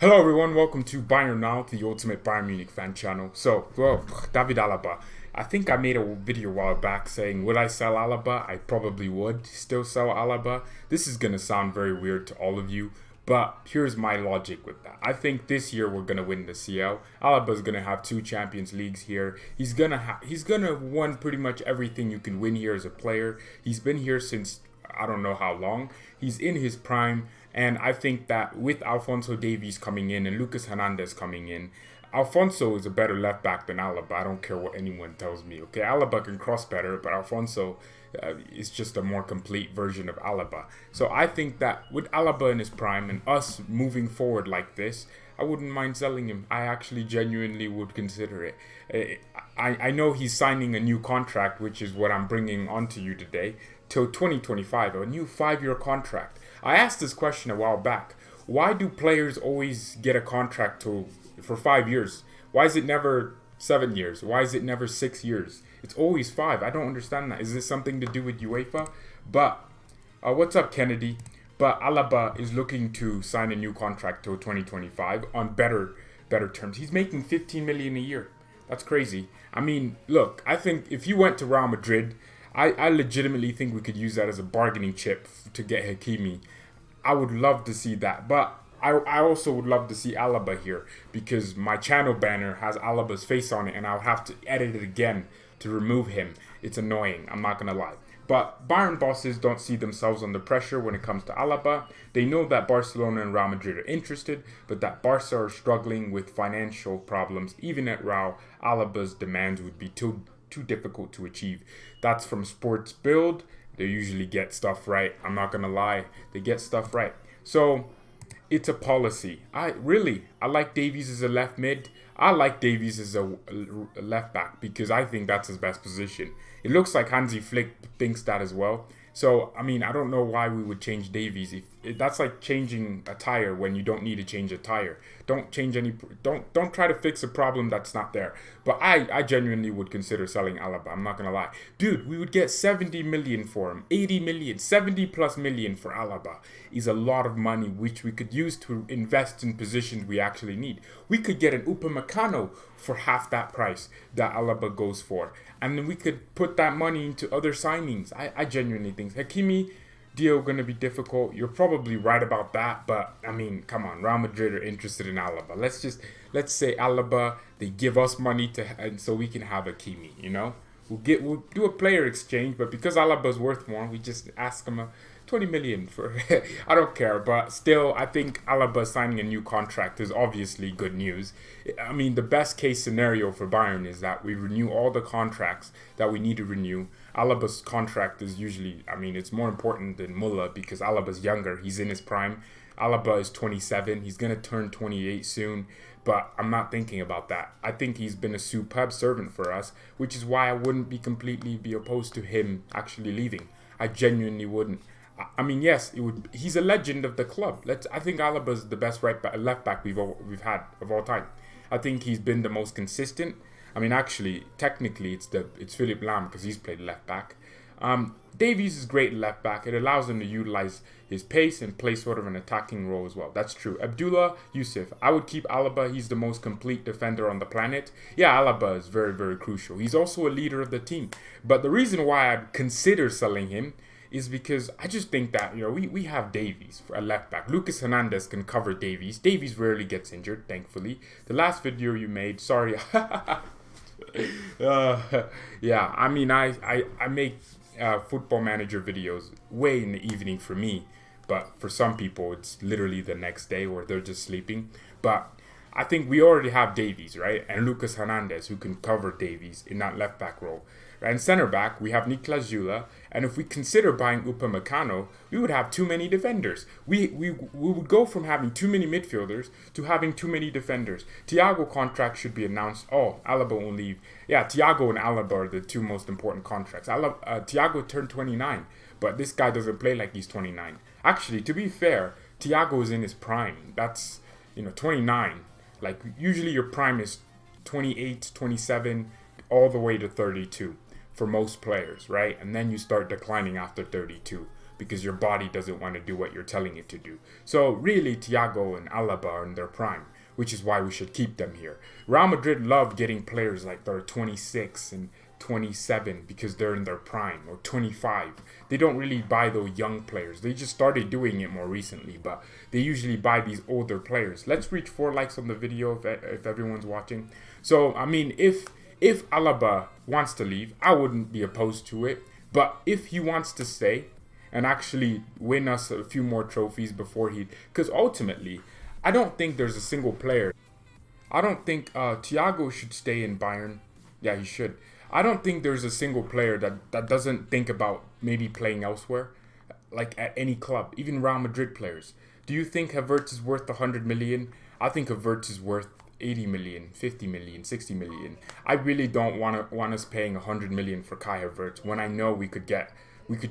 Hello everyone, welcome to Bayern Now, the ultimate Bayern Munich fan channel. David Alaba. I think I made a video a while back saying, would I sell Alaba? I probably would still sell Alaba. This is going to sound very weird to all of you, but here's my logic with that. I think this year we're going to win the CL. Alaba's going to have 2 Champions Leagues here. He's going to won pretty much everything you can win here as a player. He's been here since I don't know how long. He's in his prime. And I think that with Alphonso Davies coming in and Lucas Hernandez coming in, Alphonso is a better left back than Alaba. I don't care what anyone tells me. Okay, Alaba can cross better, but Alphonso is just a more complete version of Alaba. So I think that with Alaba in his prime and us moving forward like this, I wouldn't mind selling him. I actually genuinely would consider it. I know he's signing a new contract, which is what I'm bringing onto you today, till 2025, a new 5-year contract. I asked this question a while back. Why do players always get a contract for 5 years? Why is it never 7 years? Why is it never 6 years? It's always 5. I don't understand that. Is this something to do with UEFA? But what's up, Kennedy? But Alaba is looking to sign a new contract till 2025 on better terms. He's making 15 million a year. That's crazy. I mean, look, I think if you went to Real Madrid, I legitimately think we could use that as a bargaining chip to get HAKIMI. I would love to see that. But I also would love to see Alaba here because my channel banner has Alaba's face on it and I'll have to edit it again to remove him. It's annoying, I'm not going to lie. But Bayern bosses don't see themselves under pressure when it comes to Alaba. They know that Barcelona and Real Madrid are interested, but that Barca are struggling with financial problems. Even at Real, Alaba's demands would be too difficult to achieve. That's from Sports Build. They usually get stuff right. I'm not gonna lie, they get stuff right. So it's a policy. I like Davies as a left mid. I like Davies as a left back because I think that's his best position. It looks like Hansi Flick thinks that as well. So I mean, I don't know why we would change Davies. If that's like changing a tire when you don't need to change a tire. Don't try to fix a problem that's not there. But I genuinely would consider selling Alaba. I'm not gonna lie, dude. We would get 70 million for him, 80 million, 70 plus million for Alaba. Is a lot of money which we could use to invest in positions we actually need. We could get an Upamecano for half that price that Alaba goes for, and then we could put that money into other signings. I genuinely think HAKIMI deal going to be difficult. You're probably right about that, but I mean, come on, Real Madrid are interested in Alaba. Let's say Alaba, they give us money and so we can have HAKIMI, you know? We'll do a player exchange, but because Alaba's worth more, we just ask him 20 million for I don't care, but still I think Alaba signing a new contract is obviously good news. I mean, the best case scenario for Bayern is that we renew all the contracts that we need to renew. Alaba's contract is usually, I mean, it's more important than Muller because Alaba's younger. He's in his prime. Alaba is 27. He's going to turn 28 soon. But I'm not thinking about that. I think he's been a superb servant for us, which is why I wouldn't completely be opposed to him actually leaving. I genuinely wouldn't. I mean, yes, he's a legend of the club. I think Alaba's the best left back we've had of all time. I think he's been the most consistent. I mean, actually, technically, it's Philipp Lahm because he's played left back. Davies is great left back. It allows him to utilize his pace and play sort of an attacking role as well. That's true. Abdullah Yusuf. I would keep Alaba. He's the most complete defender on the planet. Yeah, Alaba is very, very crucial. He's also a leader of the team. But the reason why I'd consider selling him is because I just think that, you know, we have Davies for a left back. Lucas Hernandez can cover Davies. Davies rarely gets injured, thankfully. The last video you made, sorry. Yeah, I mean, I make football manager videos way in the evening for me, but for some people it's literally the next day or they're just sleeping. But I think we already have Davies, right? And Lucas Hernandez, who can cover Davies in that left back role. And center back, we have Niklas Süle. And if we consider buying Upamecano, we would have too many defenders. We would go from having too many midfielders to having too many defenders. THIAGO contract should be announced. Oh, Alaba won't leave. Yeah, THIAGO and Alaba are the 2 most important contracts. THIAGO turned 29, but this guy doesn't play like he's 29. Actually, to be fair, THIAGO is in his prime. That's, 29. Like, usually your prime is 28, 27, all the way to 32 for most players, right? And then you start declining after 32. because your body doesn't want to do what you're telling it to do. So really, THIAGO and Alaba are in their prime, which is why we should keep them here. Real Madrid love getting players like they're 26 and 27 because they're in their prime, or 25. They don't really buy those young players. They just started doing it more recently, but they usually buy these older players. Let's reach 4 likes on the video if everyone's watching. So, I mean, if Alaba wants to leave, I wouldn't be opposed to it. But if he wants to stay and actually win us a few more trophies before because ultimately, I don't think there's a single player. I don't think THIAGO should stay in Bayern. Yeah, he should. I don't think there's a single player that doesn't think about maybe playing elsewhere, like at any club, even Real Madrid players. Do you think Havertz is worth 100 million? I think Havertz is worth 80 million, 50 million, 60 million. I really don't want us paying 100 million for Kai Havertz when I know we could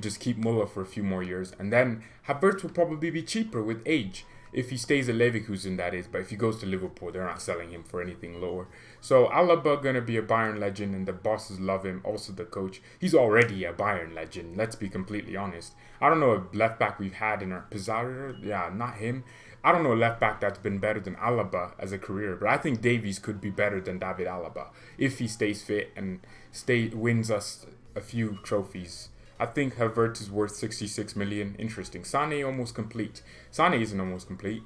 just keep Muller for a few more years, and then Havertz will probably be cheaper with age. If he stays at Leverkusen, that is. But if he goes to Liverpool, they're not selling him for anything lower. So Alaba going to be a Bayern legend, and the bosses love him. Also the coach. He's already a Bayern legend. Let's be completely honest. I don't know a left back we've had in our Pizarro. Yeah, not him. I don't know a left back that's been better than Alaba as a career. But I think Davies could be better than David Alaba if he stays fit and wins us a few trophies. I think Havertz is worth 66 million. Interesting. Sane almost complete. Sane isn't almost complete.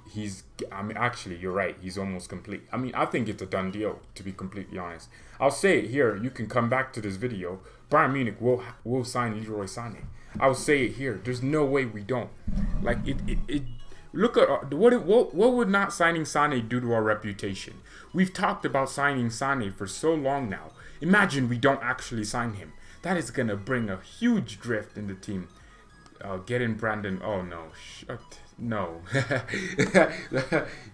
Actually, you're right. He's almost complete. I mean, I think it's a done deal, to be completely honest. I'll say it here. You can come back to this video. Bayern Munich will sign Leroy Sane. I'll say it here. There's no way we don't. Like, look at what would not signing Sane do to our reputation? We've talked about signing Sane for so long now. Imagine we don't actually sign him. That is going to bring a huge drift in the team. Get in Brandon. Oh, no. No.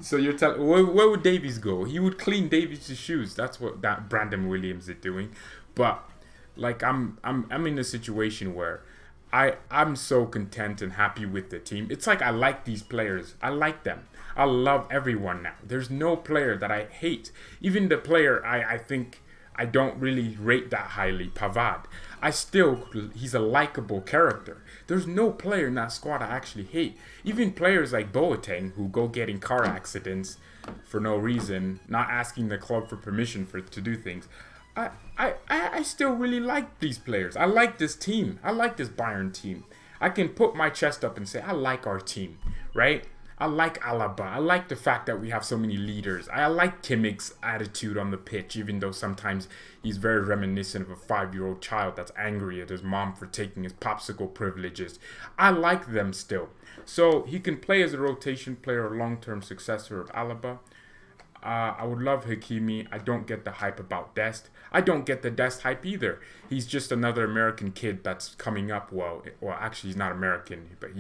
So you're telling... Where would Davies go? He would clean Davies' shoes. That's what that Brandon Williams is doing. But, like, I'm in a situation where I'm so content and happy with the team. It's like I like these players. I like them. I love everyone now. There's no player that I hate. Even the player I think... I don't really rate that highly, Pavard. He's a likable character. There's no player in that squad I actually hate. Even players like Boateng, who go get in car accidents for no reason, not asking the club for permission to do things. I still really like these players. I like this team. I like this Bayern team. I can put my chest up and say, I like our team, right? I like Alaba. I like the fact that we have so many leaders. I like Kimmich's attitude on the pitch, even though sometimes he's very reminiscent of a 5-year-old child that's angry at his mom for taking his popsicle privileges. I like them still. So he can play as a rotation player, a long-term successor of Alaba. I would love Hakimi. I don't get the hype about Dest. I don't get the Dest hype either. He's just another American kid that's coming up. Well, actually, he's not American, but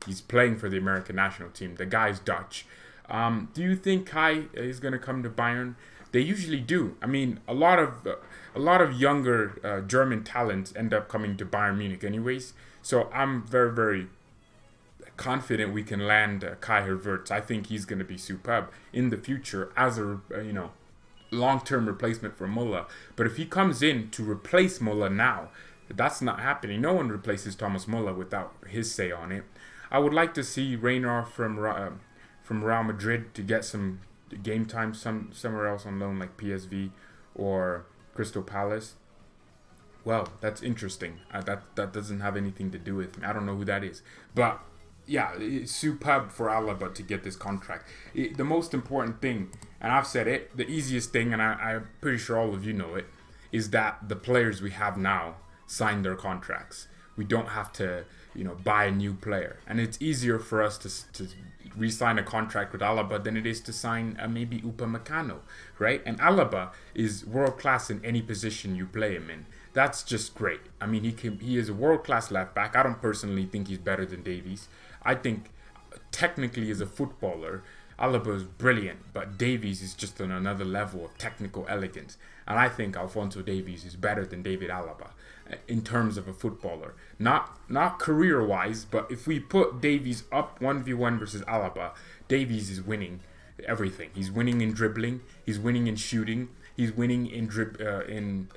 he's playing for the American national team. The guy's Dutch. Do you think Kai is going to come to Bayern? They usually do. I mean, a lot of younger German talents end up coming to Bayern Munich anyways. So I'm very, very confident we can land Kai Havertz. I think he's going to be superb in the future as a long-term replacement for Muller. But if he comes in to replace Muller now, that's not happening. No one replaces Thomas Muller without his say on it. I would like to see RENEWAL from Real Madrid to get some game time somewhere else on loan, like PSV or Crystal Palace. Well, that's interesting. That doesn't have anything to do with me. I don't know who that is. But yeah, it's superb for Alaba to get this contract. The most important thing, and I've said it, the easiest thing, and I'm pretty sure all of you know it, is that the players we have now sign their contracts. We don't have to, buy a new player. And it's easier for us to re-sign a contract with Alaba than it is to sign maybe Upamecano, right? And Alaba is world-class in any position you play him in. That's just great. I mean, he is a world-class left back. I don't personally think he's better than Davies. I think technically as a footballer, Alaba is brilliant, but Davies is just on another level of technical elegance. And I think Alphonso Davies is better than David Alaba in terms of a footballer. Not career-wise, but if we put Davies up 1v1 versus Alaba, Davies is winning everything. He's winning in dribbling. He's winning in shooting. He's winning in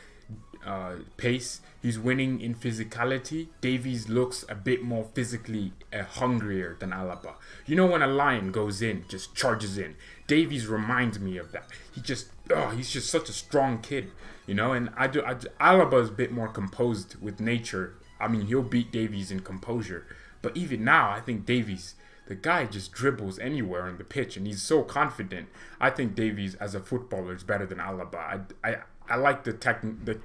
pace. He's winning in physicality. Davies looks a bit more physically hungrier than Alaba. You know when a lion goes in, just charges in. Davies reminds me of that. He's just such a strong kid, you know. And Alaba is a bit more composed with nature. I mean, he'll beat Davies in composure. But even now, I think Davies, the guy just dribbles anywhere on the pitch, and he's so confident. I think Davies as a footballer is better than Alaba. I like the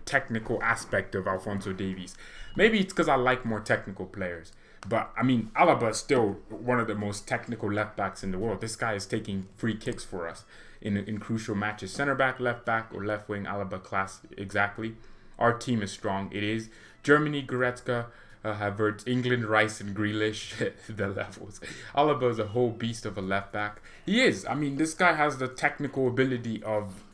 technical aspect of Alphonso Davies. Maybe it's because I like more technical players. But, I mean, Alaba is still one of the most technical left-backs in the world. This guy is taking free kicks for us in crucial matches. Center-back, left-back, or left-wing, Alaba class, exactly. Our team is strong. It is. Germany, Goretzka, Havertz, England, Rice, and Grealish. The levels. Alaba is a whole beast of a left-back. He is. I mean, this guy has the technical ability of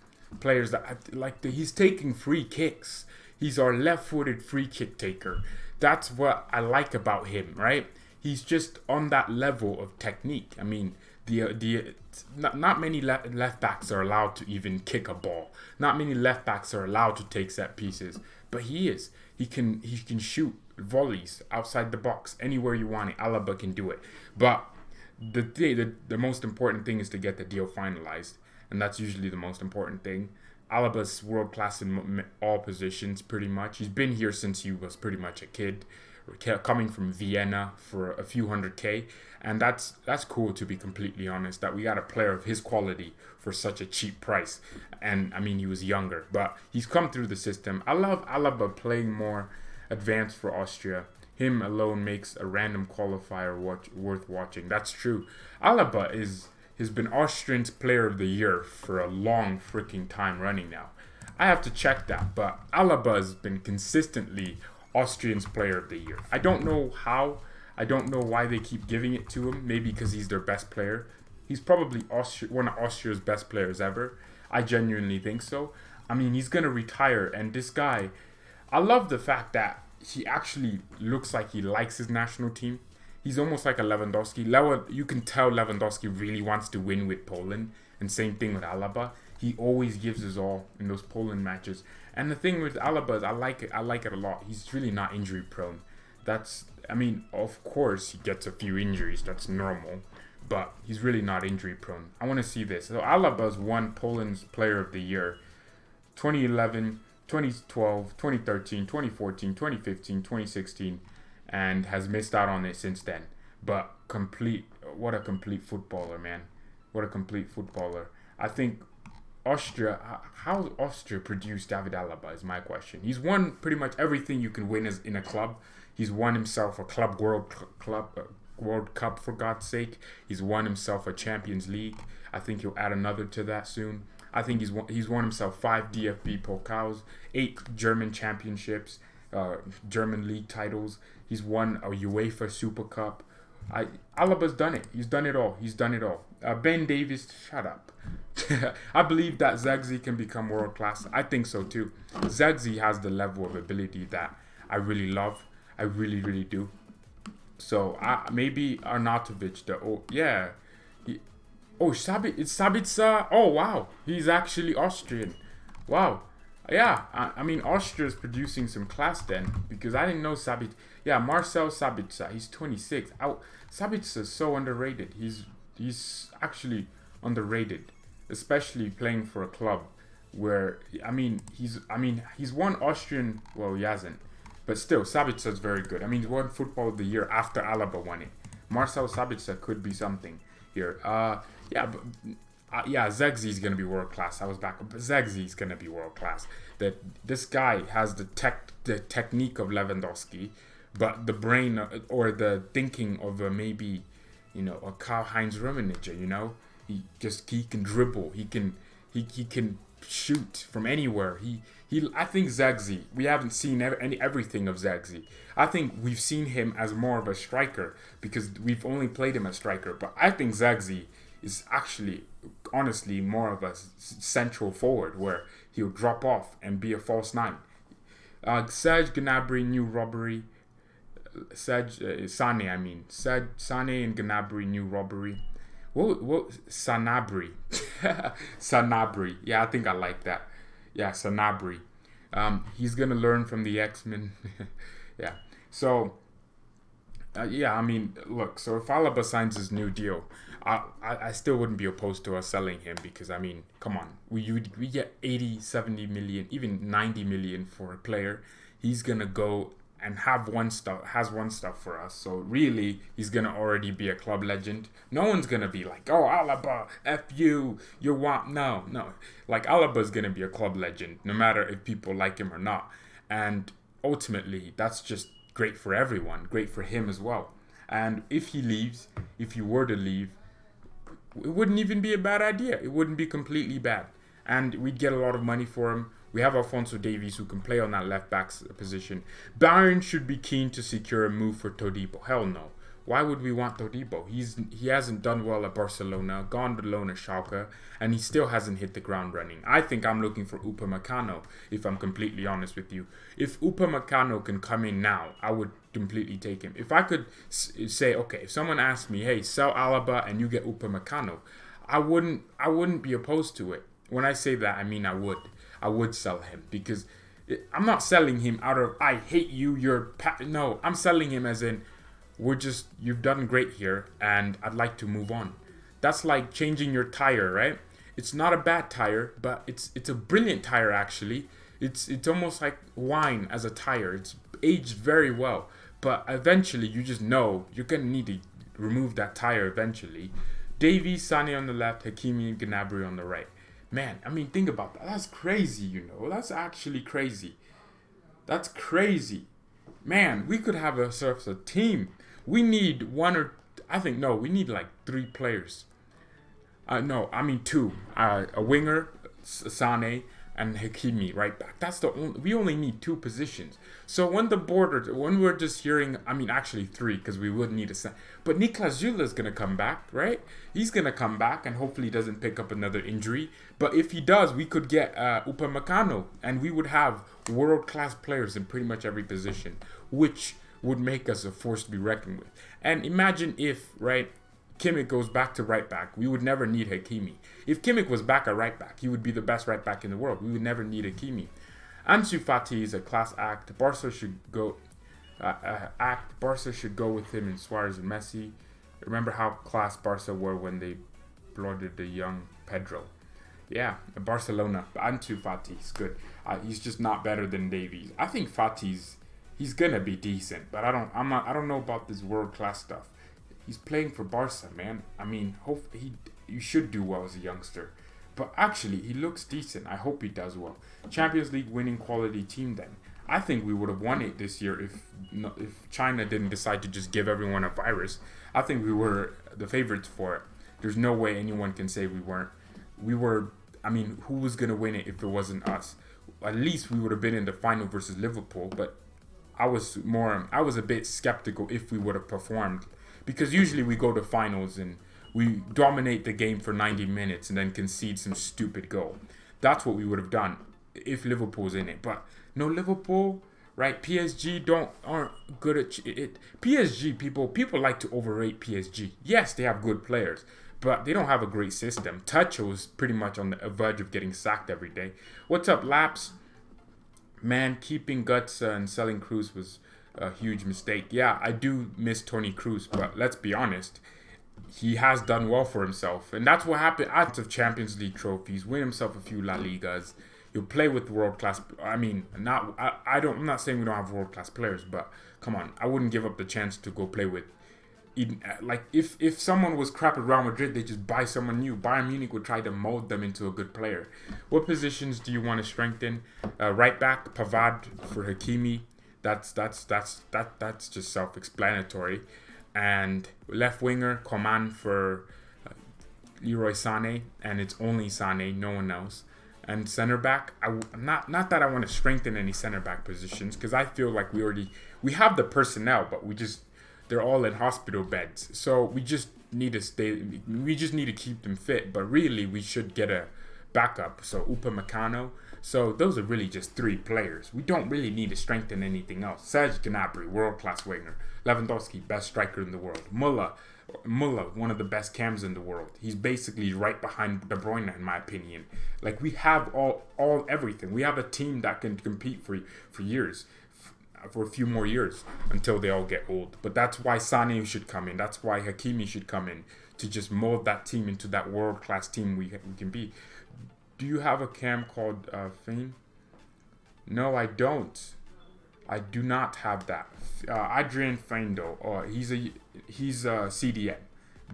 players that he's taking free kicks. He's our left-footed free kick taker. That's what I like about him, right? He's just on that level of technique. I mean, not many left backs are allowed to even kick a ball. Not many left backs are allowed to take set pieces, but he is. He can shoot volleys outside the box anywhere you want it. Alaba can do it, but the most important thing is to get the deal finalized. And that's usually the most important thing. Alaba's world class in all positions, pretty much. He's been here since he was pretty much a kid, coming from Vienna for a few $100K, and that's cool, to be completely honest. That we got a player of his quality for such a cheap price. And I mean, he was younger, but he's come through the system. I love Alaba playing more advanced for Austria. Him alone makes a random qualifier worth watching. That's true. Alaba has been Austrian's player of the year for a long freaking time running now. I have to check that, but Alaba has been consistently Austrian's player of the year. I don't know how. I don't know why they keep giving it to him. Maybe because he's their best player. He's probably one of Austria's best players ever. I genuinely think so. I mean, he's going to retire, and this guy, I love the fact that he actually looks like he likes his national team. He's almost like a Lewandowski. You can tell Lewandowski really wants to win with Poland. And same thing with Alaba. He always gives his all in those Poland matches. And the thing with Alaba is I like it a lot. He's really not injury prone. I mean, of course he gets a few injuries. That's normal. But he's really not injury prone. I want to see this. So Alaba's won Poland's player of the year 2011, 2012, 2013, 2014, 2015, 2016. And has missed out on it since then. But what a complete footballer, man. What a complete footballer. I think Austria, how Austria produced David Alaba is my question. He's won pretty much everything you can win in a club. He's won himself a World Cup, for God's sake. He's won himself a Champions League. I think he'll add another to that soon. I think he's won himself 5 DFB Pokals, 8 German championships, German league titles. He's won a UEFA Super Cup. Alaba's done it. He's done it all. Ben Davies, shut up. I believe that Zagzi can become world class. I think so too. Zagzi has the level of ability that I really love. I really, really do. So maybe Arnautovic. It's Sabitzer. Oh wow, he's actually Austrian. Wow. Yeah, I mean, Austria is producing some class then, because I didn't know Sabitzer. Yeah, Marcel Sabitzer, he's 26. Sabitzer is so underrated. He's actually underrated, especially playing for a club where, he's won Austrian, well, he hasn't, but still, Sabitzer is very good. I mean, he won Football of the Year after Alaba won it. Marcel Sabitzer could be something here. Zagzi's going to be world class. I was back, but Zagzi's going to be world class. That this guy has the technique of Lewandowski, but the brain or the thinking of maybe, a Karl-Heinz Rummenigge. He can dribble. He can shoot from anywhere. I think Zagzi. We haven't seen everything of Zagzi. I think we've seen him as more of a striker because we've only played him as striker. But I think Zagzi is actually, honestly, more of a central forward where he'll drop off and be a false 9. Serge Gnabry, new robbery. Sane and Gnabry, new robbery. What Sanabry. Sanabry. Yeah, I think I like that. Yeah, Sanabry. He's gonna learn from the X-Men. Yeah. So, yeah, I mean, look. So if Alaba signs his new deal, I still wouldn't be opposed to us selling him because, I mean, come on, we get 80, 70 million, even 90 million for a player. He's gonna go and has one stuff for us. So really, he's gonna already be a club legend. No one's gonna be like, oh, Alaba, F you want no. Like, Alaba's gonna be a club legend, no matter if people like him or not. And ultimately, that's just great for everyone, great for him as well. And if he were to leave, it wouldn't even be a bad idea. It wouldn't be completely bad. And we'd get a lot of money for him. We have Alphonso Davies who can play on that left back position. Bayern should be keen to secure a move for Todibo. Hell no. Why would we want Todibo? He hasn't done well at Barcelona, gone to loan at Schalke, and he still hasn't hit the ground running. I think I'm looking for Upamecano, if I'm completely honest with you. If Upamecano can come in now, I would completely take him. If I could say, okay, if someone asked me, hey, sell Alaba and you get Upamecano, I wouldn't be opposed to it. When I say that, I mean I would sell him, because I'm not selling him out of I hate you, no, I'm selling him as in you've done great here and I'd like to move on. That's like changing your tire, right? It's not a bad tire, but it's a brilliant tire actually. It's almost like wine as a tire. It's aged very well, but eventually you just know you're gonna need to remove that tire eventually. Davies, Sane on the left, Hakimi and Gnabry on the right. Man, I mean, think about that. That's crazy, That's actually crazy. That's crazy. Man, we could have a team. We need we need like 3 players. Two. A winger, Sane, and Hakimi right back. We only need 2 positions. So when we're just hearing, actually 3, because we would need but Niklas Süle is going to come back, right? He's going to come back and hopefully he doesn't pick up another injury. But if he does, we could get Upamecano, and we would have world-class players in pretty much every position, which would make us a force to be reckoned with. And imagine if, right, Kimmich goes back to right back. We would never need Hakimi. If Kimmich was back at right back, he would be the best right back in the world. We would never need Hakimi. Ansu Fati is a class act. Barca should go with him and Suarez and Messi. Remember how class Barca were when they blooded the young Pedro. Yeah, Barcelona. Ansu Fati is good. He's just not better than Davies. I think he's gonna be decent, but I don't know about this world class stuff. He's playing for Barca, man. You should do well as a youngster. But actually, he looks decent. I hope he does well. Champions League winning quality team then. I think we would have won it this year if China didn't decide to just give everyone a virus. I think we were the favorites for it. There's no way anyone can say we weren't. Who was going to win it if it wasn't us? At least we would have been in the final versus Liverpool, but I was a bit skeptical if we would have performed. Because usually we go to finals and we dominate the game for 90 minutes and then concede some stupid goal. That's what we would have done if Liverpool's in it. But no Liverpool, right? PSG aren't good at it. PSG, people like to overrate PSG. Yes, they have good players, but they don't have a great system. Tuchel is pretty much on the verge of getting sacked every day. What's up, Laps? Man, keeping Götze and selling Kroos was a huge mistake. Yeah, I do miss Toni Kroos, but let's be honest, he has done well for himself, and that's what happened. Out of Champions League trophies, win himself a few La Ligas. He'll play with world class. I'm not saying we don't have world class players, but come on, I wouldn't give up the chance to go play with. If someone was crap at Real Madrid, they just buy someone new. Bayern Munich would try to mold them into a good player. What positions do you want to strengthen? Right back, Pavard for Hakimi. That's just self-explanatory. And left winger, Coman for Leroy Sane, and it's only Sane, no one else. And center back, not that I want to strengthen any center back positions, because I feel like we have the personnel, but they're all in hospital beds. So we just need to keep them fit. But really, we should get a backup. So Upamecano. So those are really just 3 players. We don't really need to strengthen anything else. Serge Gnabry, world-class winger. Lewandowski, best striker in the world. Muller, Muller, one of the best cams in the world. He's basically right behind De Bruyne, in my opinion. Like, we have everything. We have a team that can compete for years, for a few more years until they all get old. But that's why Sane should come in. That's why Hakimi should come in, to just mold that team into that world-class team we can be. Do you have a cam called Fane? No, I don't. I do not have that. Adrian Feindo, he's a CDM.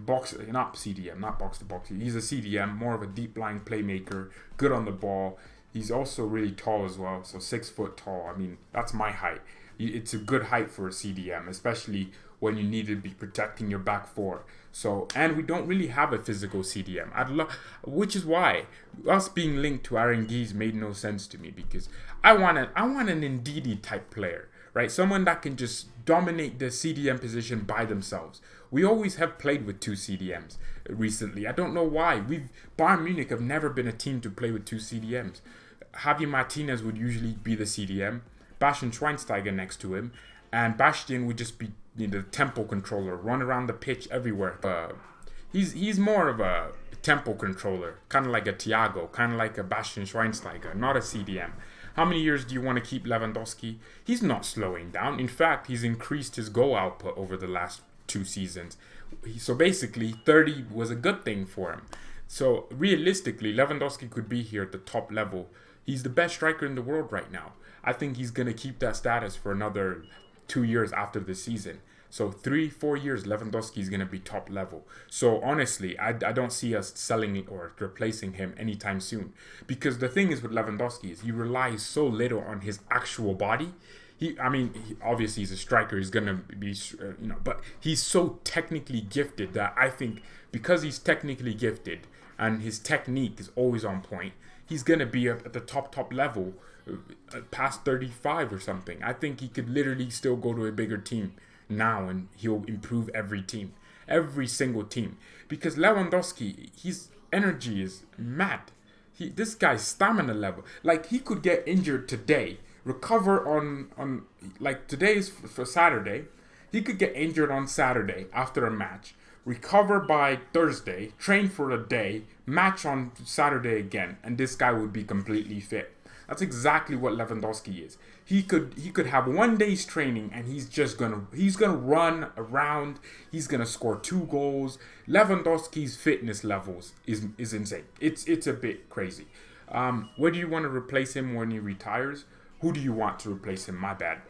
Not CDM, not box to box. He's a CDM, more of a deep lying playmaker, good on the ball. He's also really tall as well, so 6 foot tall. I mean, that's my height. It's a good height for a CDM, especially when you need to be protecting your back four. So, and we don't really have a physical CDM. Which is why us being linked to Aranguiz made no sense to me, because I want an Ndidi type player, right? Someone that can just dominate the CDM position by themselves. We always have played with 2 CDMs recently. I don't know why. Bayern Munich have never been a team to play with 2 CDMs. Javi Martinez would usually be the CDM, Bastian Schweinsteiger next to him, and Bastian would just be the tempo controller, run around the pitch everywhere. He's more of a tempo controller, kind of like a THIAGO, kind of like a Bastian Schweinsteiger, not a CDM. How many years do you want to keep Lewandowski? He's not slowing down. In fact, he's increased his goal output over the last 2 seasons. So basically, 30 was a good thing for him. So realistically, Lewandowski could be here at the top level. He's the best striker in the world right now. I think he's going to keep that status for another 2 years after the season. So 3-4 years, Lewandowski is going to be top level. So honestly, I don't see us selling or replacing him anytime soon. Because the thing is with Lewandowski is he relies so little on his actual body. Obviously he's a striker. He's going to be, but he's so technically gifted that I think because he's technically gifted and his technique is always on point, he's going to be up at the top level past 35 or something. I think he could literally still go to a bigger team now and he'll improve every single team. Because Lewandowski, his energy is mad. This guy's stamina level, like he could get injured today, recover on like today is for Saturday. He could get injured on Saturday after a match, recover by Thursday, train for a day, match on Saturday again, and this guy would be completely fit. That's exactly what Lewandowski is. He could have 1 day's training and he's gonna run around. He's gonna score 2 goals. Lewandowski's fitness levels is insane. It's a bit crazy. Where do you want to replace him when he retires? Who do you want to replace him? My bad.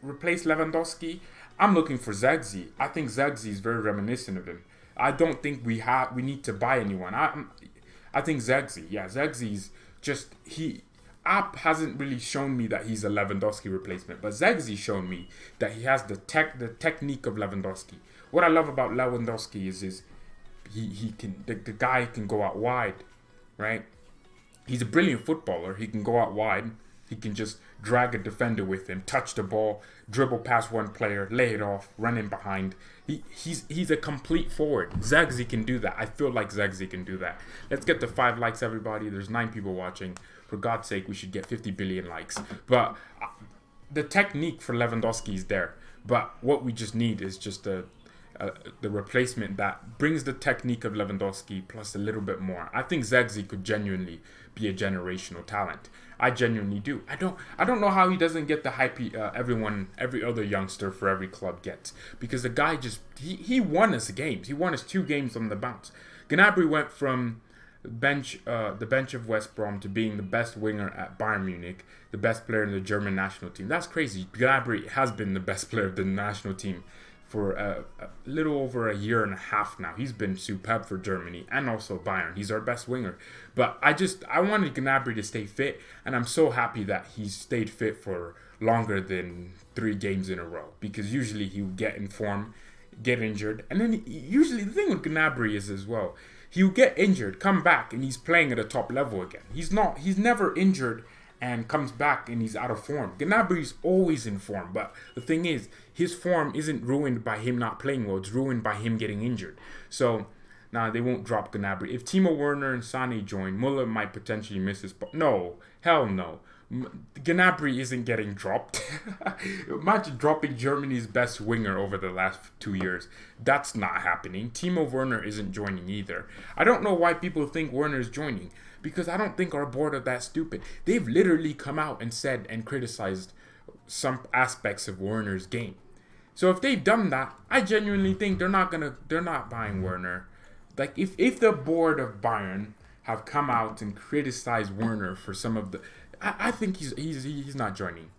Replace Lewandowski? I'm looking for Zagzi. I think Zagzi is very reminiscent of him. I don't think we need to buy anyone. I think Zagzi. Yeah, Zagzi's just App hasn't really shown me that he's a Lewandowski replacement, but Zagzi shown me that he has the technique of Lewandowski. What I love about Lewandowski is the guy can go out wide, right? He's a brilliant footballer. He can go out wide. He can just drag a defender with him, touch the ball, dribble past one player, lay it off, run in behind. He's a complete forward. Zagzi can do that. I feel like Zagzi can do that. Let's get to 5 likes, everybody. There's 9 people watching. For God's sake, we should get 50 billion likes. But the technique for Lewandowski is there. But what we just need is just the replacement that brings the technique of Lewandowski plus a little bit more. I think Zagzi could genuinely be a generational talent. I genuinely do. I don't know how he doesn't get the hype every other youngster for every club gets. Because the guy he won us games. He won us 2 games on the bounce. Gnabry went from the bench of West Brom to being the best winger at Bayern Munich, the best player in the German national team. That's crazy. Gnabry has been the best player of the national team for a little over a year and a half now. He's been superb for Germany and also Bayern. He's our best winger. But I wanted Gnabry to stay fit, and I'm so happy that he's stayed fit for longer than 3 games in a row, because usually he would get in form, get injured, and then usually the thing with Gnabry is as well, he'll get injured, come back, and he's playing at a top level again. He's never injured and comes back and he's out of form. Gnabry's always in form, but the thing is, his form isn't ruined by him not playing well, it's ruined by him getting injured. So, they won't drop Gnabry. If Timo Werner and Sane join, Muller might potentially miss his spot. No, hell no. Gnabry isn't getting dropped. Imagine dropping Germany's best winger over the last 2 years. That's not happening. Timo Werner isn't joining either. I don't know why people think Werner's joining, because I don't think our board are that stupid. They've literally come out and said and criticized some aspects of Werner's game. So if they've done that, I genuinely think they're not buying Werner. Like if the board of Bayern have come out and criticized Werner for some of the, I think he's not joining.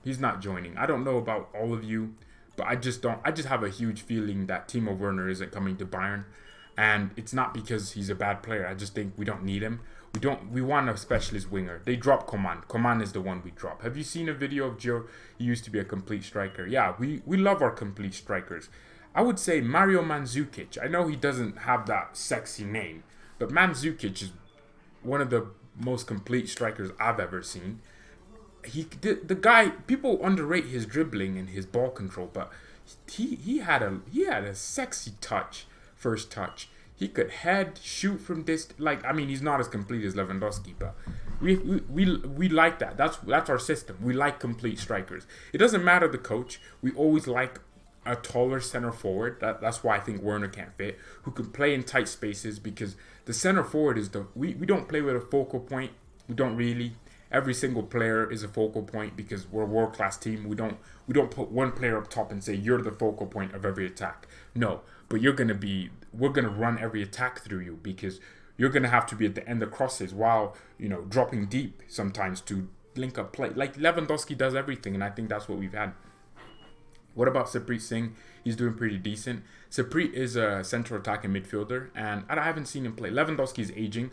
He's not joining. I don't know about all of you, but I just have a huge feeling that Timo Werner isn't coming to Bayern, and it's not because he's a bad player. I just think we don't need him. We want a specialist winger. They dropped Coman. Coman is the one we drop. Have you seen a video of Joe? He used to be a complete striker. Yeah, we love our complete strikers. I would say Mario Mandzukic. I know he doesn't have that sexy name, but Mandzukic is one of the most complete strikers I've ever seen. The guy, people underrate his dribbling and his ball control, but he had a sexy touch, first touch. He could head, shoot from this. He's not as complete as Lewandowski, but we like that. That's our system. We like complete strikers. It doesn't matter the coach. We always like a taller center forward. That's why I think Werner can't fit, who can play in tight spaces, because the center forward is we don't play with a focal point. We don't really. Every single player is a focal point because we're a world-class team. We don't put one player up top and say you're the focal point of every attack. No, but we're gonna run every attack through you, because you're gonna have to be at the end of crosses while dropping deep sometimes to link up play. Like Lewandowski does everything, and I think that's what we've had. What about Saprit Singh? He's doing pretty decent. Saprit is a central attacking midfielder, and I haven't seen him play. Lewandowski is aging.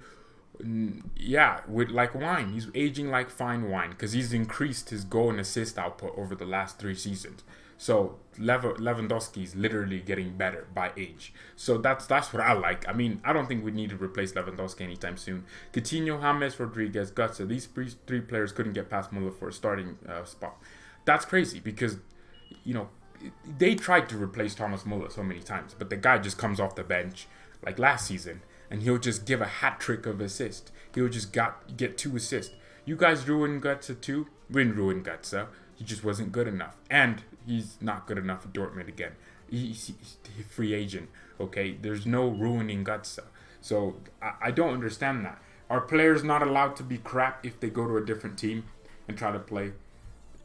Yeah, with like wine. He's aging like fine wine, because he's increased his goal and assist output over the last 3 seasons. So Lewandowski is literally getting better by age. So that's what I like. I mean, I don't think we need to replace Lewandowski anytime soon. Coutinho, James Rodriguez, Götze, these 3 players couldn't get past Muller for a starting spot. That's crazy, because they tried to replace Thomas Muller so many times, but the guy just comes off the bench like last season, and he'll just give a hat trick of assist. He'll just get 2 assists. You guys ruined Götze too. We didn't ruin Götze. He just wasn't good enough, and he's not good enough for Dortmund again. He's a free agent. Okay, there's no ruining Götze. So I don't understand that. Are players not allowed to be crap if they go to a different team and try to play?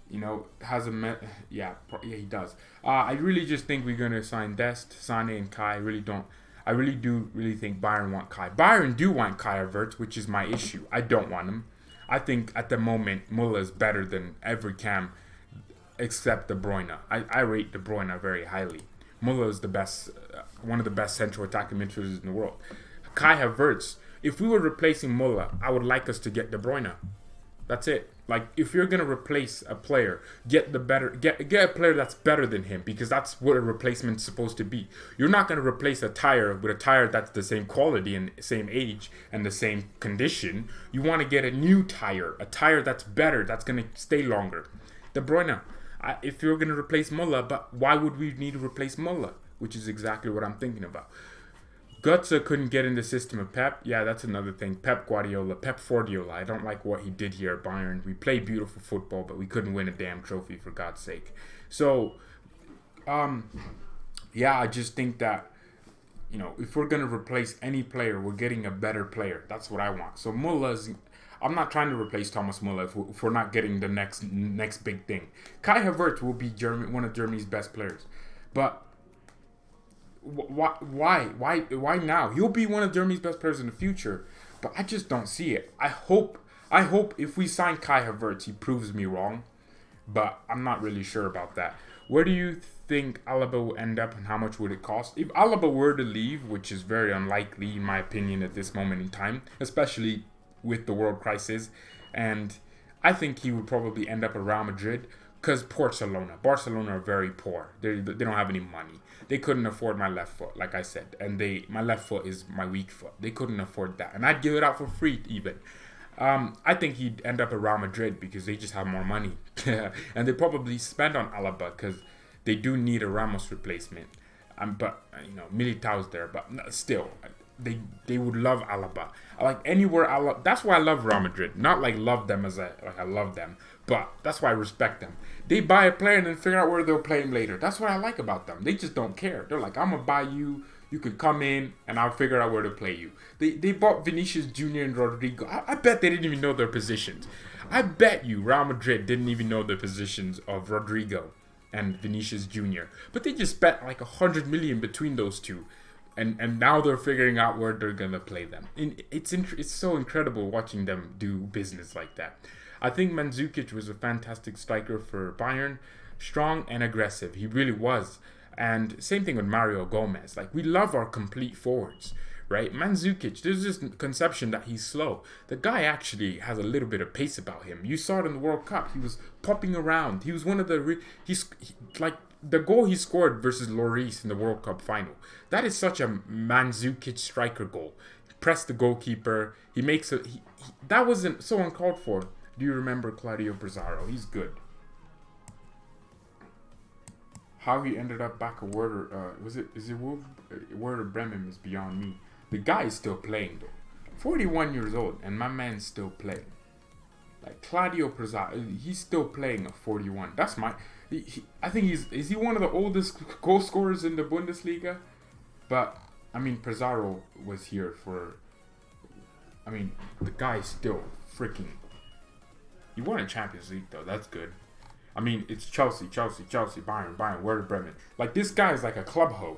Yeah, he does. I really just think we're gonna sign Dest, Sane, and Kai. I really do think Bayern want Kai. Bayern do want Kai Havertz, which is my issue. I don't want him. I think at the moment Muller is better than every cam except De Bruyne. I rate De Bruyne very highly. Muller is the best, one of the best central attacking midfielders in the world. Kai Havertz. If we were replacing Muller, I would like us to get De Bruyne. That's it. Like, if you're gonna replace a player, get a player that's better than him, because that's what a replacement's supposed to be. You're not gonna replace a tire with a tire that's the same quality and same age and the same condition. You want to get a new tire, a tire that's better, that's gonna stay longer. De Bruyne. If you're gonna replace Muller, but why would we need to replace Muller? Which is exactly what I'm thinking about. Götze couldn't get in the system of Pep. Yeah, that's another thing. Pep Guardiola. I don't like what he did here at Bayern. We played beautiful football, but we couldn't win a damn trophy, for God's sake. So, yeah, I just think that, if we're going to replace any player, we're getting a better player. That's what I want. So I'm not trying to replace Thomas Muller if we're not getting the next big thing. Kai Havertz will be one of Germany's best players. But why now? He'll be one of Germany's best players in the future, but I just don't see it. I hope if we sign Kai Havertz, he proves me wrong, but I'm not really sure about that. Where do you think Alaba will end up, and how much would it cost? If Alaba were to leave, which is very unlikely in my opinion at this moment in time, especially with the world crisis, and I think he would probably end up at Real Madrid, because Barcelona are very poor. They don't have any money. They couldn't afford my left foot, like I said. And my left foot is my weak foot. They couldn't afford that. And I'd give it out for free even. I think he'd end up at Real Madrid because they just have more money. And they probably spend on Alaba because they do need a Ramos replacement. But, Militao's there. But still, they would love Alaba. Like anywhere Alaba, that's why I love Real Madrid. Not like love them as I love them, but that's why I respect them. They buy a player and then figure out where they'll play him later. That's what I like about them. They just don't care. They're like, I'm gonna buy you. You can come in and I'll figure out where to play you. They bought Vinicius Jr. and Rodrigo. I bet they didn't even know their positions. I bet you Real Madrid didn't even know the positions of Rodrigo and Vinicius Jr. But they just spent like 100 million between those two. And now they're figuring out where they're going to play them. It's so incredible watching them do business like that. I think Mandzukic was a fantastic striker for Bayern. Strong and aggressive. He really was. And same thing with Mario Gomez. Like, we love our complete forwards, right? Mandzukic, there's this conception that he's slow. The guy actually has a little bit of pace about him. You saw it in the World Cup. He was popping around. He was one of the... like, the goal he scored versus Lloris in the World Cup final. That is such a Mandzukic striker goal. He pressed the goalkeeper. He makes a... that wasn't so uncalled for. Do you remember Claudio Pizarro? He's good. How he ended up back at Werder, Werder Bremen is beyond me. The guy is still playing though. 41 years old and my man's still playing. Like Claudio Pizarro, he's still playing at 41. That's my... I think is he one of the oldest goal scorers in the Bundesliga? But, I mean, Pizarro was here for... I mean, the guy's still freaking... He won a Champions League though, that's good. I mean, it's Chelsea, Bayern, Werder Bremen. Like, this guy is like a club hoe.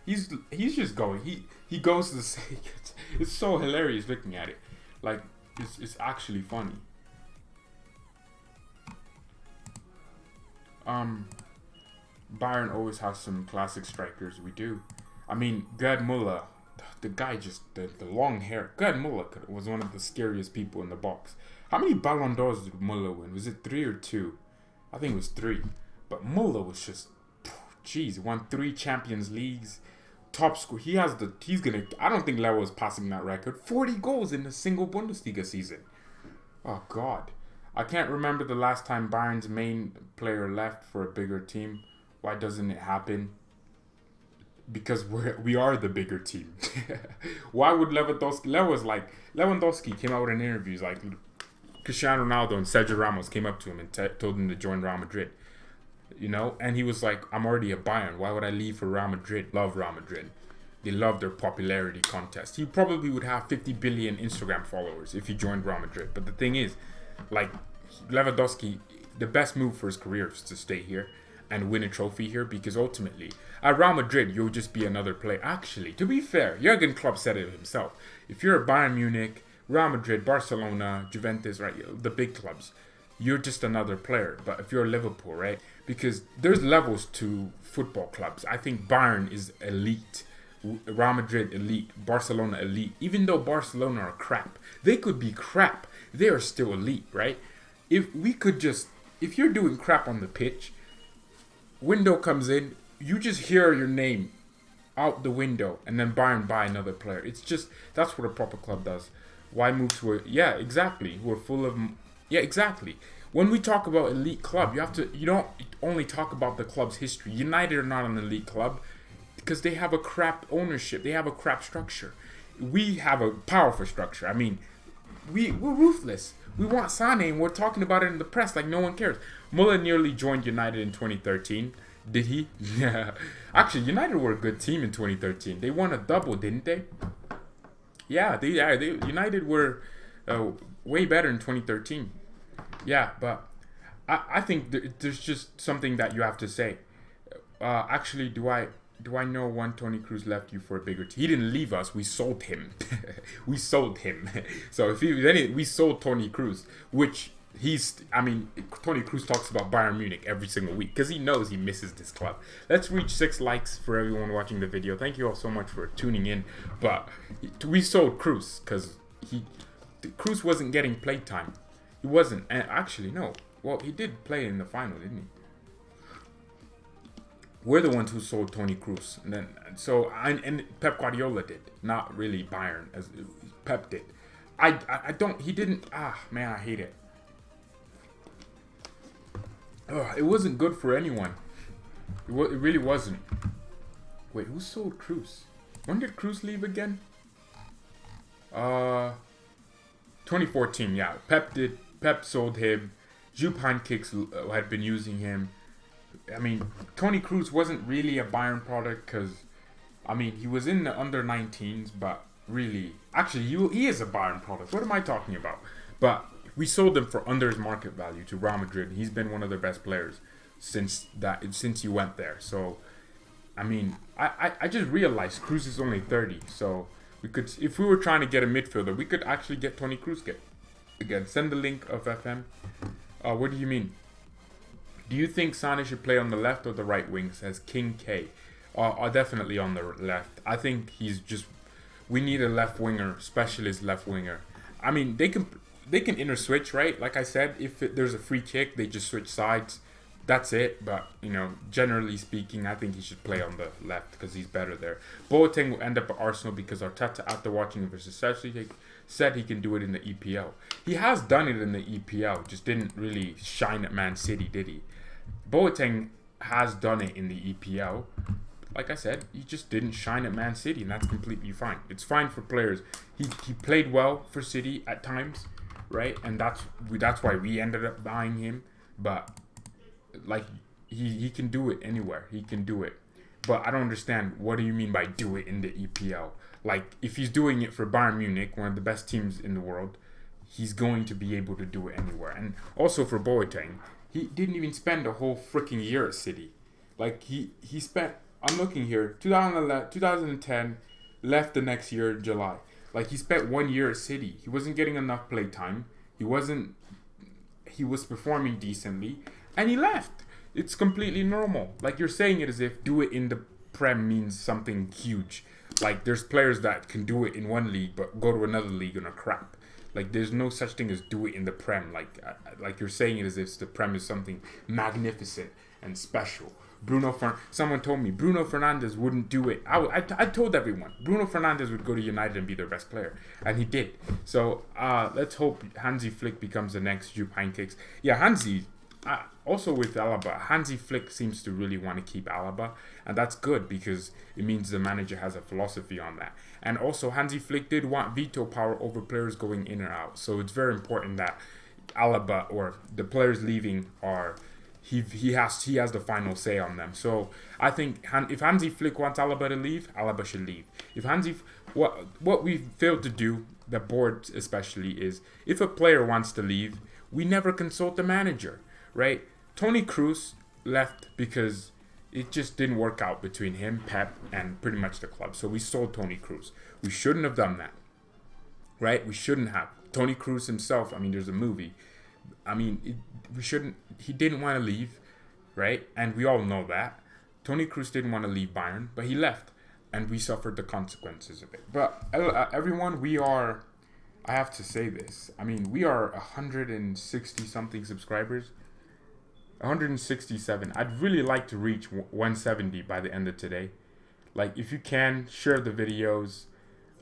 He's just going. He goes to the sake. It's so hilarious looking at it. Like, it's actually funny. Bayern always has some classic strikers. We do. I mean, Gerd Muller, the guy just the long hair. Gerd Muller was one of the scariest people in the box. How many Ballon d'Ors did Muller win? Was it 3 or 2? I think it was 3. But Muller was just, jeez, won 3 Champions Leagues, top score. He's gonna. I don't think Leroy is passing that record. 40 goals in a single Bundesliga season. Oh God, I can't remember the last time Bayern's main player left for a bigger team. Why doesn't it happen? Because we are the bigger team. Why would Lewandowski came out in interviews like Cristiano Ronaldo and Sergio Ramos came up to him and told him to join Real Madrid. You know, and he was like, I'm already a Bayern. Why would I leave for Real Madrid? Love Real Madrid. They love their popularity contest. He probably would have 50 billion Instagram followers if he joined Real Madrid. But the thing is, like, Lewandowski, the best move for his career is to stay here and win a trophy here, because ultimately, at Real Madrid, you'll just be another player. Actually, to be fair, Jurgen Klopp said it himself. If you're a Bayern Munich, Real Madrid, Barcelona, Juventus, right, the big clubs, you're just another player. But if you're Liverpool, right, because there's levels to football clubs. I think Bayern is elite, Real Madrid elite, Barcelona elite. Even though Barcelona are crap, they could be crap, they are still elite, right? If you're doing crap on the pitch, window comes in, you just hear your name out the window, and then Bayern buy another player. It's just, that's what a proper club does. Why move to exactly. We're full of, exactly. When we talk about elite club, you don't only talk about the club's history. United are not an elite club because they have a crap ownership. They have a crap structure. We have a powerful structure. I mean, we're ruthless. We want Sane, and we're talking about it in the press like no one cares. Muller nearly joined United in 2013. Did he? Yeah. Actually, United were a good team in 2013. They won a double, didn't they? Yeah, United were way better in 2013. Yeah, but I think there's just something that you have to say. Actually, do I know when Toni Kroos left you for a bigger team? He didn't leave us. We sold him. We sold him. So we sold Toni Kroos, which Toni Kroos talks about Bayern Munich every single week because he knows he misses this club. Let's reach 6 likes for everyone watching the video. Thank you all so much for tuning in. But we sold Kroos because Kroos wasn't getting play time. He wasn't. And actually, no. Well, he did play in the final, didn't he? We're the ones who sold Toni Kroos. And Pep Guardiola did. Not really Bayern, as Pep did. He didn't. Man, I hate it. It wasn't good for anyone. It really wasn't. Wait, who sold Kroos? When did Kroos leave again? 2014, yeah. Pep sold him. Jupp Heynckes had been using him. I mean, Toni Kroos wasn't really a Bayern product because, I mean, he was in the under 19s, but really, actually, he is a Bayern product. What am I talking about? But we sold him for under his market value to Real Madrid. He's been one of their best players since he went there. So, I mean, I just realized Kroos is only 30. So we could, if we were trying to get a midfielder, we could actually get Toni Kroos again. Send the link of FM. What do you mean? Do you think Sane should play on the left or the right wing? Says King K. Definitely on the left. I think we need a left winger, specialist left winger. I mean, they can inter switch, right? Like I said, if there's a free kick, they just switch sides. That's it. But, you know, generally speaking, I think he should play on the left because he's better there. Boateng will end up at Arsenal because Arteta, after watching him versus Chelsea, said he can do it in the EPL. He has done it in the EPL, just didn't really shine at Man City, did he? Boateng has done it in the EPL. Like I said, he just didn't shine at Man City, and that's completely fine. It's fine for players. He played well for City at times, right? And that's why we ended up buying him. But like he can do it anywhere. He can do it. But I don't understand, what do you mean by do it in the EPL? Like, if he's doing it for Bayern Munich, one of the best teams in the world, he's going to be able to do it anywhere. And also for Boateng, he didn't even spend a whole freaking year at City. Like, he spent, I'm looking here, 2010, left the next year in July. Like, he spent 1 year at City. He wasn't getting enough play time. He was performing decently, and he left. It's completely normal. Like, you're saying it as if do it in the Prem means something huge. Like, there's players that can do it in one league but go to another league and are crap. Like, there's no such thing as do it in the Prem. Like you're saying it as if the Prem is something magnificent and special. Someone told me Bruno Fernandes wouldn't do it. I told everyone Bruno Fernandes would go to United and be their best player, and he did. So let's hope Hansi Flick becomes the next Jupp Heynckes. Yeah, Hansi. Also with Alaba, Hansi Flick seems to really want to keep Alaba, and that's good because it means the manager has a philosophy on that. And also Hansi Flick did want veto power over players going in or out, so it's very important that Alaba or the players leaving he has the final say on them. So I think if Hansi Flick wants Alaba to leave, Alaba should leave. If what we failed to do, the board especially, is if a player wants to leave, we never consult the manager. Right? Toni Kroos left because it just didn't work out between him, Pep, and pretty much the club. So we sold Toni Kroos. We shouldn't have done that. Right? We shouldn't have. Toni Kroos himself, I mean, there's a movie. I mean, he didn't want to leave, right? And we all know that. Toni Kroos didn't want to leave Bayern, but he left. And we suffered the consequences of it. But everyone, I have to say this. I mean, we are 160-something subscribers. 167. I'd really like to reach 170 by the end of today. Like, if you can, share the videos.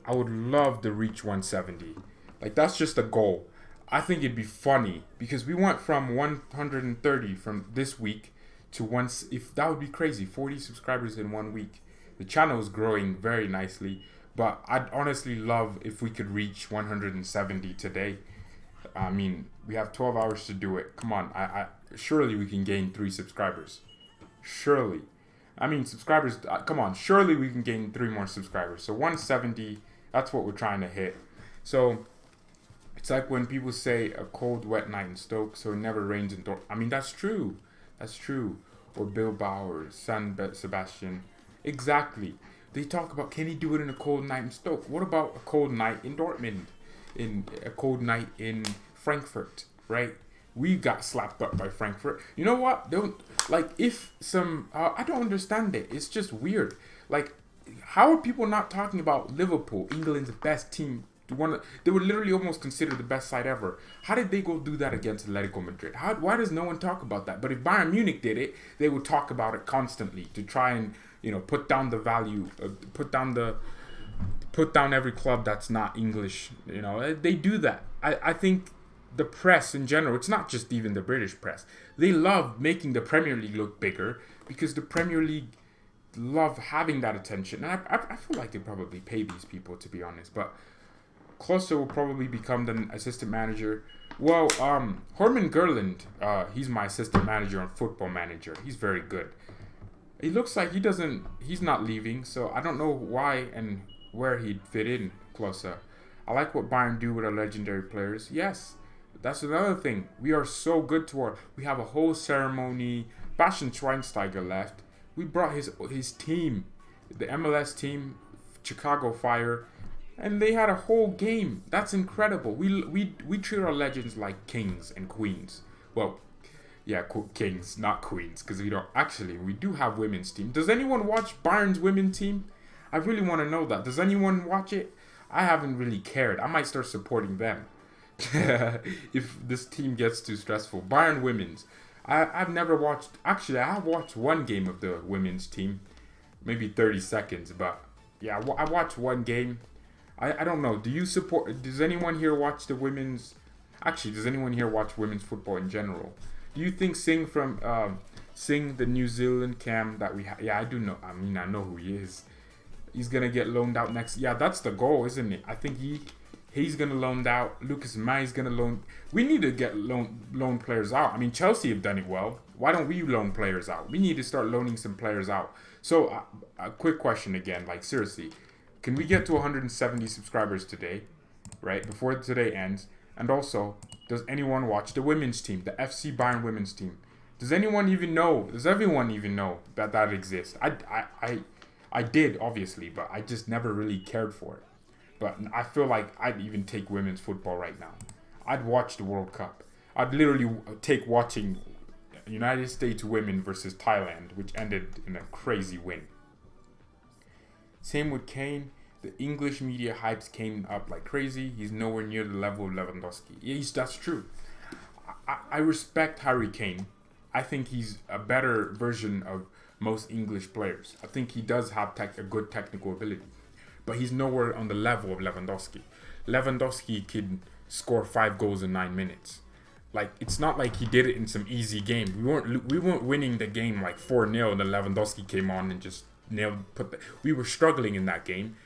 I would love to reach 170. Like, that's just a goal. I think it'd be funny because we went from 130 from this week to if that would be crazy, 40 subscribers in 1 week. The channel is growing very nicely, but I'd honestly love if we could reach 170 today. I mean, we have 12 hours to do it. Come on, surely we can gain 3 subscribers. Surely. I mean, subscribers, come on, surely we can gain 3 more subscribers. So 170, that's what we're trying to hit. So it's like when people say a cold, wet night in Stoke, so it never rains in Dortmund. I mean, that's true. That's true. Or Bilbao or San Sebastian. Exactly. They talk about, can he do it in a cold night in Stoke? What about a cold night in Dortmund? In a cold night in Frankfurt, right? We got slapped up by Frankfurt. You know what? I don't understand it. It's just weird. Like, how are people not talking about Liverpool, England's best team? They were literally almost considered the best side ever. How did they go do that against Atletico Madrid? Why does no one talk about that? But if Bayern Munich did it, they would talk about it constantly to try and, put down the value, put down every club that's not English. They do that. I think the press in general, it's not just even the British press, they love making the Premier League look bigger because the Premier League love having that attention. And I feel like they probably pay these people, to be honest. But Klose will probably become the assistant manager. Well, Herman Gerland, he's my assistant manager on Football Manager. He's very good. It looks like he's not leaving, so I don't know why and where he'd fit in, Klose. I like what Bayern do with our legendary players. Yes, that's another thing. We are so good we have a whole ceremony. Bastian Schweinsteiger left. We brought his team, the MLS team, Chicago Fire, and they had a whole game. That's incredible. We treat our legends like kings and queens. Well, yeah, kings, not queens, because we do have women's team. Does anyone watch Bayern's women's team? I really want to know that. Does anyone watch it? I haven't really cared. I might start supporting them if this team gets too stressful. Bayern women's. I've never watched. Actually, I have watched one game of the women's team, maybe 30 seconds. But yeah, I watched one game. I don't know. Does anyone here watch the women's? Actually, does anyone here watch women's football in general? Do you think Sane the New Zealand cam that we have? Yeah, I do know. I mean, I know who he is. He's gonna get loaned out next. Yeah, that's the goal, isn't it? I think he's gonna loaned out. Lucas Mai's gonna loan. We need to get loan players out. I mean, Chelsea have done it well. Why don't we loan players out? We need to start loaning some players out. So, a quick question again. Like, seriously, can we get to 170 subscribers today, right? Before today ends. And also, does anyone watch the women's team, the FC Bayern women's team? Does anyone even know? Does everyone even know that exists? I did, obviously, but I just never really cared for it. But I feel like I'd even take women's football right now. I'd watch the World Cup. I'd literally take watching United States women versus Thailand, which ended in a crazy win. Same with Kane. The English media hypes came up like crazy. He's nowhere near the level of Lewandowski. Yeah, that's true. I respect Harry Kane. I think he's a better version of most English players. I think he does have a good technical ability. But he's nowhere on the level of Lewandowski. Lewandowski can score 5 goals in 9 minutes. Like, it's not like he did it in some easy game. We weren't winning the game like 4-0 and then Lewandowski came on and just we were struggling in that game.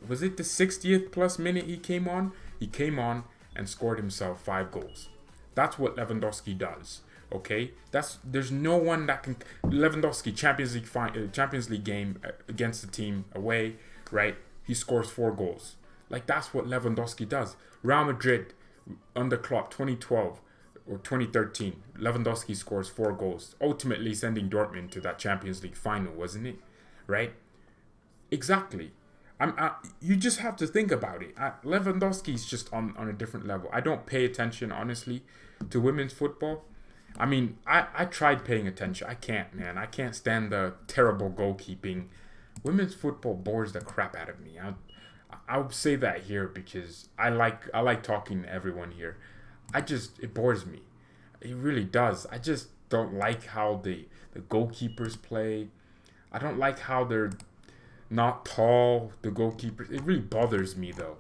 Was it the 60th plus minute he came on? He came on and scored himself 5 goals. That's what Lewandowski does. Okay, there's no one that can. Lewandowski Champions League game against the team away, right? He scores 4 goals. Like, that's what Lewandowski does. Real Madrid under Klopp 2012 or 2013, Lewandowski scores 4 goals, ultimately sending Dortmund to that Champions League final, wasn't it? Right? Exactly. You just have to think about it. Lewandowski's just on a different level. I don't pay attention, honestly, to women's football. I mean, I tried paying attention. I can't, man. I can't stand the terrible goalkeeping. Women's football bores the crap out of me. I'll say that here because I like talking to everyone here. It bores me. It really does. I just don't like how the goalkeepers play. I don't like how they're not tall, the goalkeepers. It really bothers me, though.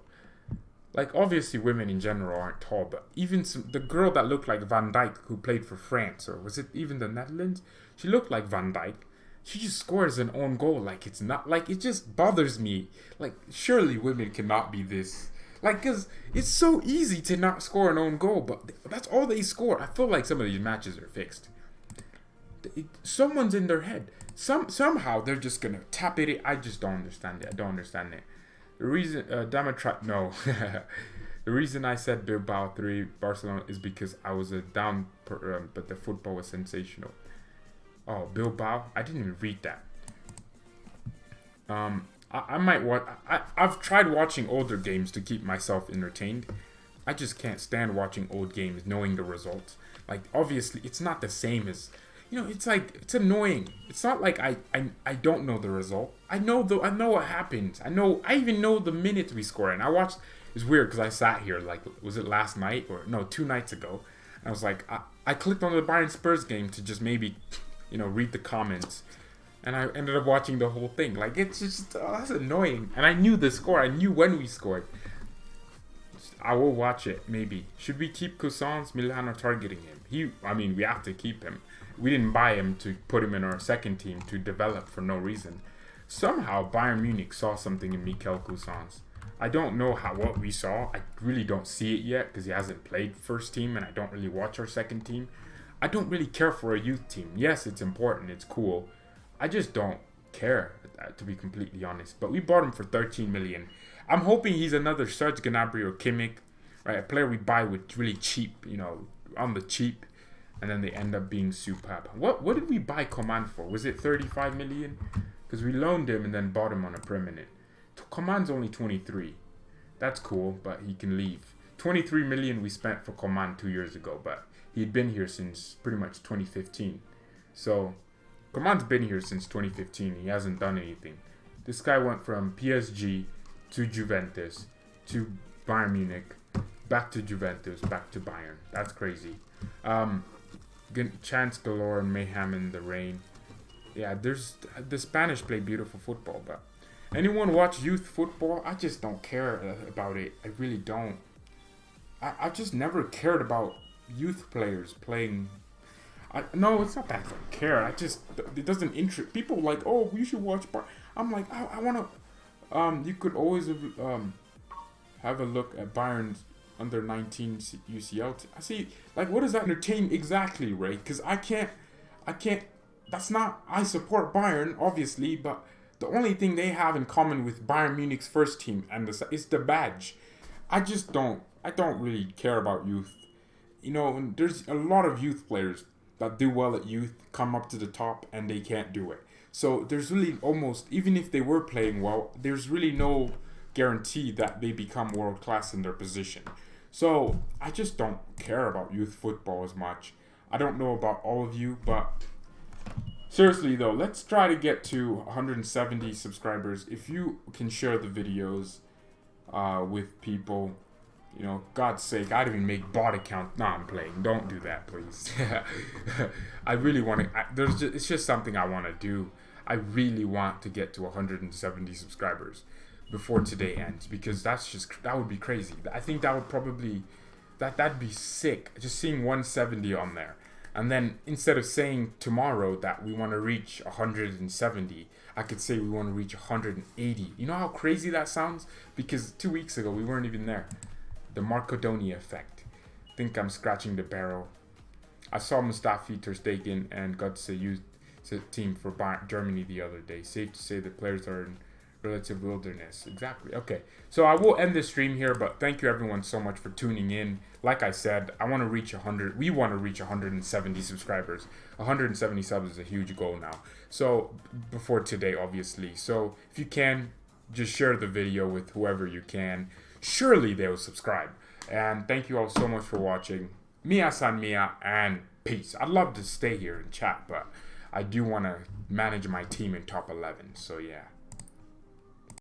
Like, obviously, women in general aren't tall, but even the girl that looked like Van Dijk, who played for France, or was it even the Netherlands? She looked like Van Dijk. She just scores an own goal. Like, it's not, like, it just bothers me. Like, surely women cannot be this. Like, because it's so easy to not score an own goal, but that's all they score. I feel like some of these matches are fixed. Someone's in their head. Somehow they're just going to tap it. I just don't understand it. I don't understand it. The reason, the reason I said Bilbao 3, Barcelona is because I was down, but the football was sensational. Oh, Bilbao? I didn't even read that. I might watch. I've tried watching older games to keep myself entertained. I just can't stand watching old games knowing the results. Like, obviously, it's not the same as. It's like, it's annoying. It's not like I don't know the result. I know what happens. I even know the minutes we score. And I watched, it's weird because I sat here, like, was it last night? Or, no, 2 nights ago. And I was like, I clicked on the Bayern Spurs game to just maybe, read the comments. And I ended up watching the whole thing. Like, it's just, that's annoying. And I knew the score. I knew when we scored. I will watch it, maybe. Should we keep Cousins? Milan are targeting him. We have to keep him. We didn't buy him to put him in our second team to develop for no reason. Somehow, Bayern Munich saw something in Mikel Cousins. I don't know what we saw. I really don't see it yet because he hasn't played first team, and I don't really watch our second team. I don't really care for a youth team. Yes, it's important. It's cool. I just don't care, to be completely honest. But we bought him for 13 million. I'm hoping he's another Serge Gnabry or Kimmich, right? A player we buy with really cheap, on the cheap, and then they end up being superb. What did we buy Coman for? Was it 35 million? Because we loaned him and then bought him on a permanent. Coman's only 23. That's cool, but he can leave. 23 million we spent for Coman 2 years ago, but he'd been here since pretty much 2015. So Coman's been here since 2015. He hasn't done anything. This guy went from PSG to Juventus to Bayern Munich, back to Juventus, back to Bayern. That's crazy. Chance galore and mayhem in the rain. Yeah, the Spanish play beautiful football, but anyone watch youth football? I just don't care about it. I really don't. I just never cared about youth players playing. No, it's not that I don't care. It doesn't interest people. Like, oh, you should watch. I'm like, I want to. You could always have a look at Bayern's under 19 UCL. I see. Like, what does that entertain exactly, right? Because I can't. That's not. I support Bayern, obviously, but the only thing they have in common with Bayern Munich's first team is the badge. I don't really care about youth. And there's a lot of youth players that do well at youth, come up to the top, and they can't do it. So there's really almost, even if they were playing well, there's really no guarantee that they become world class in their position. So I just don't care about youth football as much. I don't know about all of you, but seriously though, let's try to get to 170 subscribers. If you can share the videos with people, God's sake, I'd even make bot account. No, I'm playing. Don't do that, please. I really want to. It's just something I want to do. I really want to get to 170 subscribers before today ends, because that would be crazy. I think that would probably that'd be sick. Just seeing 170 on there, and then instead of saying tomorrow that we want to reach 170, I could say we want to reach 180. You know how crazy that sounds? Because 2 weeks ago we weren't even there. The Marcodoni effect. Think I'm scratching the barrel. I saw Mustafi, Ter Stegen, and Götze youth team for Germany the other day. Safe to say the players are in relative wilderness. Exactly. Okay. So I will end this stream here, but thank you everyone so much for tuning in. Like I said, I want to reach 100. We want to reach 170 subscribers. 170 subs is a huge goal now. So before today, obviously. So if you can, just share the video with whoever you can. Surely they will subscribe. And thank you all so much for watching. Mia san mia, and peace. I'd love to stay here and chat, but I do want to manage my team in top 11. So yeah.